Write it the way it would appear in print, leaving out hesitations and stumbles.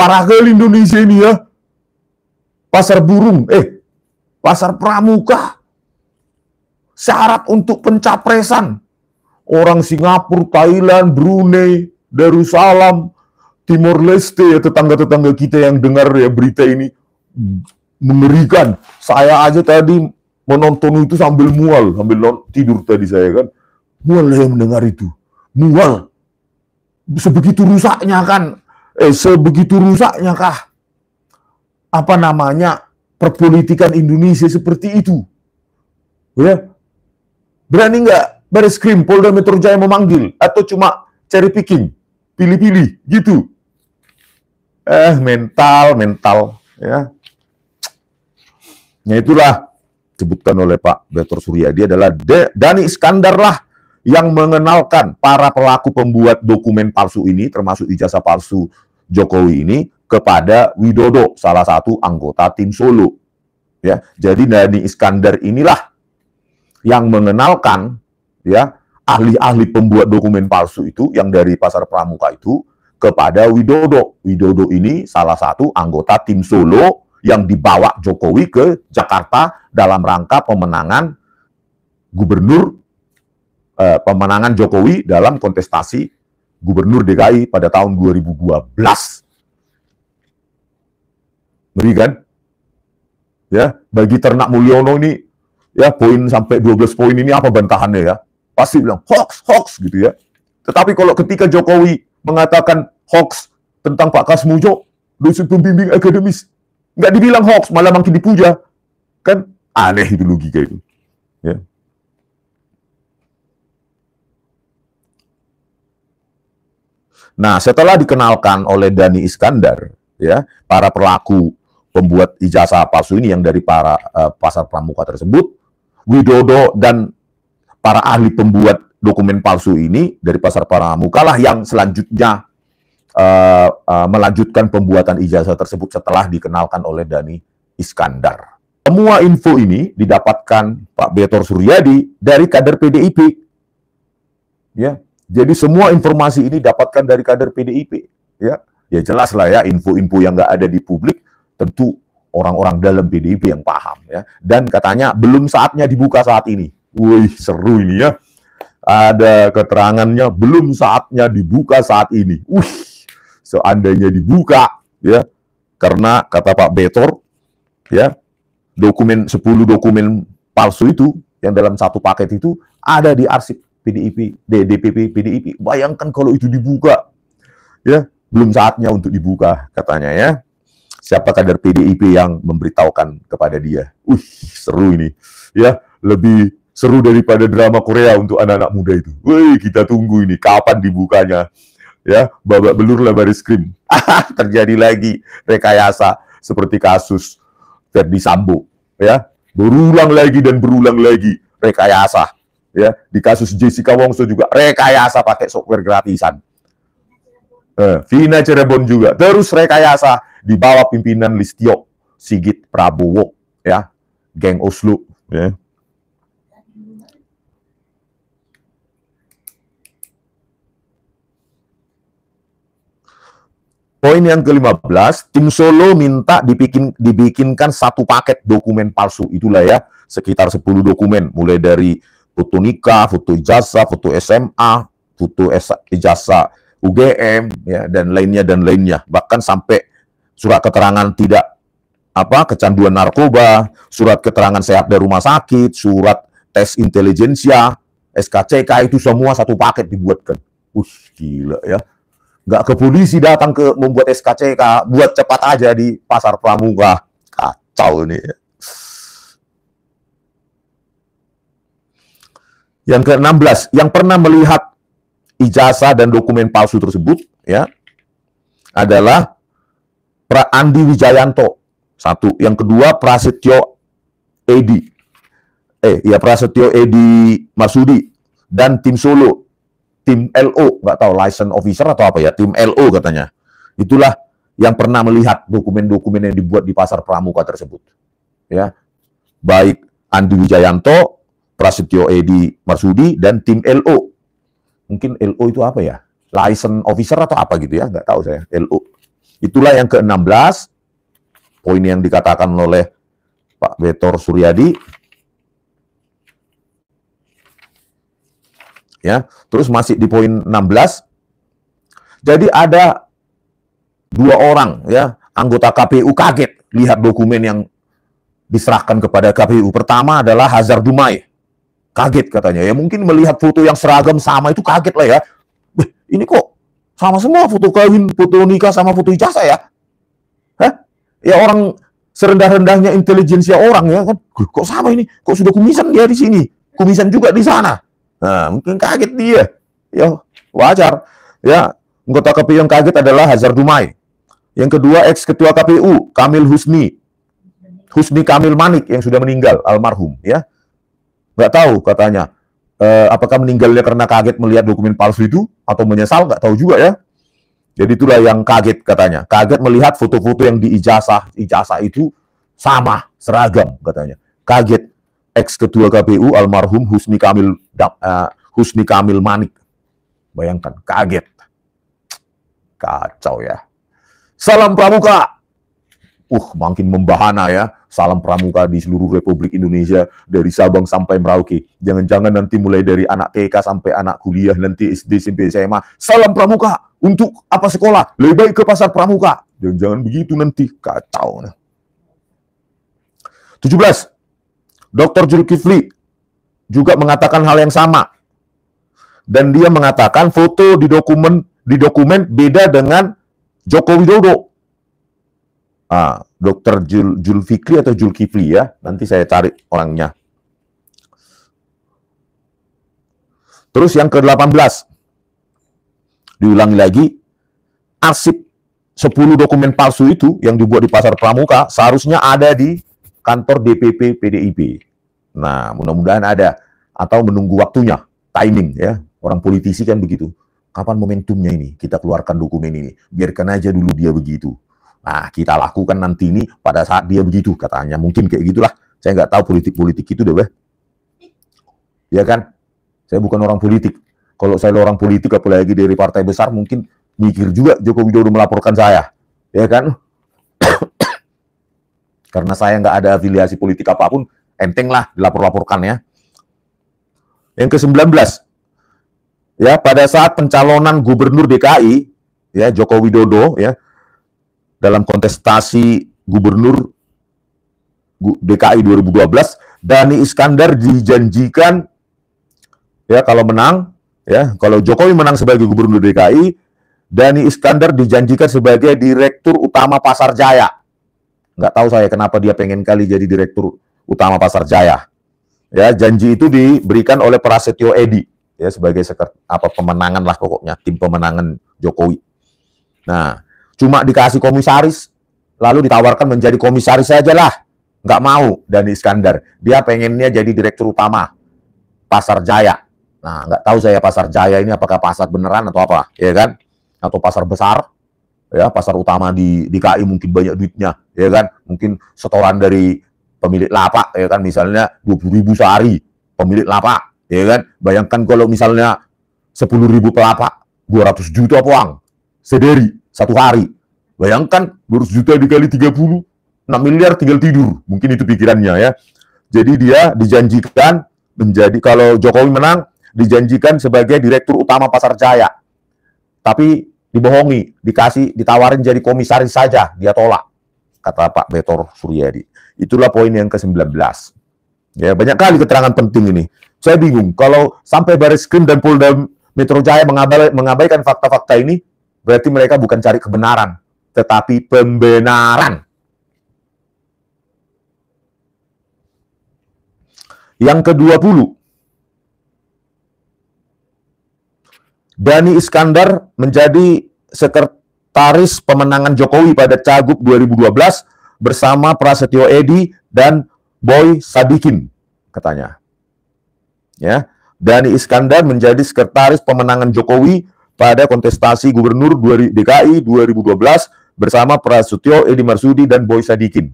parah kali Indonesia ini ya. Pasar burung, pasar pramuka. Syarat untuk pencapresan. Orang Singapura, Thailand, Brunei, Darussalam, Timor Leste, ya tetangga-tetangga kita yang dengar ya berita ini mengerikan. Saya aja tadi menonton itu sambil mual, sambil tidur tadi saya kan. Mual ya mendengar itu. Mual. Sebegitu rusaknya kan. Sebegitu rusaknya kah? Apa namanya, perpolitikan Indonesia seperti itu. Ya. Berani nggak Bareskrim Polda Metro Jaya memanggil? Atau cuma cherry picking? Pilih-pilih, gitu. Mental, ya. Ya itulah, disebutkan oleh Pak Betor Suryadi adalah Dhani Iskandar lah yang mengenalkan para pelaku pembuat dokumen palsu ini, termasuk ijazah palsu Jokowi ini, kepada Widodo, salah satu anggota tim Solo. Ya, jadi Dhani Iskandar inilah yang mengenalkan ya ahli-ahli pembuat dokumen palsu itu yang dari pasar pramuka itu kepada Widodo. Widodo ini salah satu anggota tim Solo yang dibawa Jokowi ke Jakarta dalam rangka pemenangan pemenangan Jokowi dalam kontestasi Gubernur DKI pada tahun 2012. Ngeri kan? Ya, bagi Ternak Mulyono ini ya poin sampai 12 poin ini apa bantahannya ya? Pasti bilang hoax gitu ya. Tetapi kalau ketika Jokowi mengatakan hoax tentang Pak Kasmujo, dosen pembimbing akademis, nggak dibilang hoax, malah makin dipuja. Kan aneh itu logika itu. Ya. Nah, setelah dikenalkan oleh Dhani Iskandar, ya, para pelaku pembuat ijazah palsu ini yang dari para pasar pramuka tersebut, Widodo dan para ahli pembuat dokumen palsu ini dari pasar pramuka lah yang selanjutnya melanjutkan pembuatan ijazah tersebut setelah dikenalkan oleh Dhani Iskandar. Semua info ini didapatkan Pak Betor Suryadi dari kader PDIP. Ya, jadi semua informasi ini dapatkan dari kader PDIP. Ya, ya jelas lah ya, info-info yang nggak ada di publik tentu orang-orang dalam PDIP yang paham ya. Dan katanya belum saatnya dibuka saat ini. Wih, seru ini ya. Ada keterangannya belum saatnya dibuka saat ini. Wih, seandainya dibuka ya. Karena kata Pak Betor ya, 10 dokumen palsu itu yang dalam satu paket itu ada di arsip PDIP, DPP PDIP. Bayangkan kalau itu dibuka. Ya, belum saatnya untuk dibuka katanya ya. Siapa kader PDIP yang memberitahukan kepada dia? Seru ini. Ya, lebih seru daripada drama Korea untuk anak-anak muda itu. Wih, kita tunggu ini kapan dibukanya. Ya, babak belur lah Bareskrim. Terjadi lagi rekayasa seperti kasus Ferdi Sambo, ya. Berulang lagi dan berulang lagi rekayasa. Ya, di kasus Jessica Wongso juga rekayasa pakai software gratisan. Vina Cirebon juga terus rekayasa di bawah pimpinan Listio Sigit Prabowo, ya, geng Oslo, ya. Poin yang ke-15, tim Solo minta dibikinkan satu paket dokumen palsu. Itulah ya, sekitar 10 dokumen, mulai dari foto nikah, foto ijazah, foto SMA, foto ijazah UGM, ya, dan lainnya. Bahkan sampai surat keterangan tidak kecanduan narkoba, surat keterangan sehat dari rumah sakit, surat tes intelijensia, SKCK, itu semua satu paket dibuatkan. Gila ya. Nggak ke polisi datang ke membuat SKCK, buat cepat aja di pasar pramuka. Kacau ini. Yang ke-16, yang pernah melihat ijazah dan dokumen palsu tersebut, ya, adalah Andi Wijayanto. Satu. Yang kedua, Prasetyo Edi. Prasetyo Edi Marsudi. Dan tim Solo. Tim LO, nggak tahu license officer atau apa ya, tim LO katanya. Itulah yang pernah melihat dokumen-dokumen yang dibuat di pasar pramuka tersebut. Ya, baik Andi Wijayanto, Prasetyo Edi Marsudi, dan tim LO. Mungkin LO itu apa ya? License officer atau apa gitu ya, nggak tahu saya. LO. Itulah yang ke-16, poin yang dikatakan oleh Pak Betor Suryadi. Ya, terus masih di poin 16. Jadi ada 2 orang ya, anggota KPU kaget lihat dokumen yang diserahkan kepada KPU. Pertama adalah Hazar Dumai. Kaget katanya. Ya mungkin melihat foto yang seragam sama itu kaget lah ya. Ini kok sama semua foto kawin, foto nikah sama foto ijazah ya? Hah? Ya orang serendah-rendahnya intelijensia orang ya kan. Kok sama ini? Kok sudah kumisan dia di sini? Kumisan juga di sana. Nah, mungkin kaget dia. Ya, wajar. Ya, anggota KPU yang kaget adalah Hazar Dumai. Yang kedua, ex-ketua KPU, Kamil Husni Kamil Manik yang sudah meninggal, almarhum. Ya, nggak tahu katanya. Apakah meninggalnya karena kaget melihat dokumen palsu itu atau menyesal? Nggak tahu juga ya. Jadi itulah yang kaget katanya. Kaget melihat foto-foto yang di ijazah itu sama, seragam katanya. Kaget. Ex-ketua KPU almarhum Husni Kamil Manik. Bayangkan, kaget. Kacau ya. Salam Pramuka. Makin membahana ya. Salam Pramuka di seluruh Republik Indonesia, dari Sabang sampai Merauke. Jangan-jangan nanti mulai dari anak TK sampai anak kuliah, nanti SD, SMP, SMA. Salam Pramuka. Untuk apa sekolah? Lebih baik ke pasar Pramuka. Jangan-jangan begitu nanti. Kacau. 17. Dr. Zulkifli juga mengatakan hal yang sama. Dan dia mengatakan foto di dokumen beda dengan Joko Widodo. Dr. Zulfikri atau Zulkifli ya. Nanti saya cari orangnya. Terus yang ke-18. Diulangi lagi. Arsip 10 dokumen palsu itu yang dibuat di pasar Pramuka seharusnya ada di kantor DPP PDIP. Nah, mudah-mudahan ada. Atau menunggu waktunya, timing ya. Orang politisi kan begitu. Kapan momentumnya ini? Kita keluarkan dokumen ini. Biarkan aja dulu dia begitu. Nah, kita lakukan nanti ini pada saat dia begitu, katanya. Mungkin kayak gitulah. Saya nggak tahu politik-politik itu deh, ya kan? Saya bukan orang politik. Kalau saya orang politik, apalagi dari partai besar, mungkin mikir juga Joko Widodo melaporkan saya. Ya kan? Karena saya nggak ada afiliasi politik apapun, enteng lah dilapor-laporkan ya. Yang ke-19, ya pada saat pencalonan Gubernur DKI, ya Joko Widodo ya dalam kontestasi Gubernur DKI 2012, Dhani Iskandar dijanjikan ya kalau menang, ya kalau Jokowi menang sebagai Gubernur DKI, Dhani Iskandar dijanjikan sebagai Direktur Utama Pasar Jaya. Nggak tahu saya kenapa dia pengen kali jadi Direktur Utama Pasar Jaya. Ya, janji itu diberikan oleh Prasetyo Edy ya sebagai pemenangan lah pokoknya, tim pemenangan Jokowi. Nah, cuma dikasih komisaris lalu ditawarkan menjadi komisaris saja lah. Nggak mau Dhani Iskandar. Dia pengennya jadi Direktur Utama Pasar Jaya. Nah, nggak tahu saya Pasar Jaya ini apakah pasar beneran atau apa, ya kan? Atau pasar besar. Ya, pasar utama di DKI mungkin banyak duitnya, ya kan? Mungkin setoran dari pemilik lapak, ya kan? Misalnya 20.000 sehari pemilik lapak, ya kan? Bayangkan kalau misalnya 10.000 pelapak, 200 juta uang sederi satu hari. Bayangkan 200 juta dikali 30, 6 miliar tinggal tidur. Mungkin itu pikirannya ya. Jadi dia dijanjikan menjadi, kalau Jokowi menang, dijanjikan sebagai Direktur Utama Pasar Jaya. Tapi dibohongi, ditawarin jadi komisaris saja, dia tolak, kata Pak Betor Suryadi. Itulah poin yang ke-19. Ya, banyak kali keterangan penting ini. Saya bingung, kalau sampai Barreskrim dan Polda Metro Jaya mengabaikan fakta-fakta ini, berarti mereka bukan cari kebenaran, tetapi pembenaran. Yang ke-20, Dhani Iskandar menjadi sekretaris pemenangan Jokowi pada Cagup 2012 bersama Prasetyo Edy dan Boy Sadikin, katanya. Ya, Dhani Iskandar menjadi sekretaris pemenangan Jokowi pada kontestasi Gubernur DKI 2012 bersama Prasetyo Edy Marsudi dan Boy Sadikin.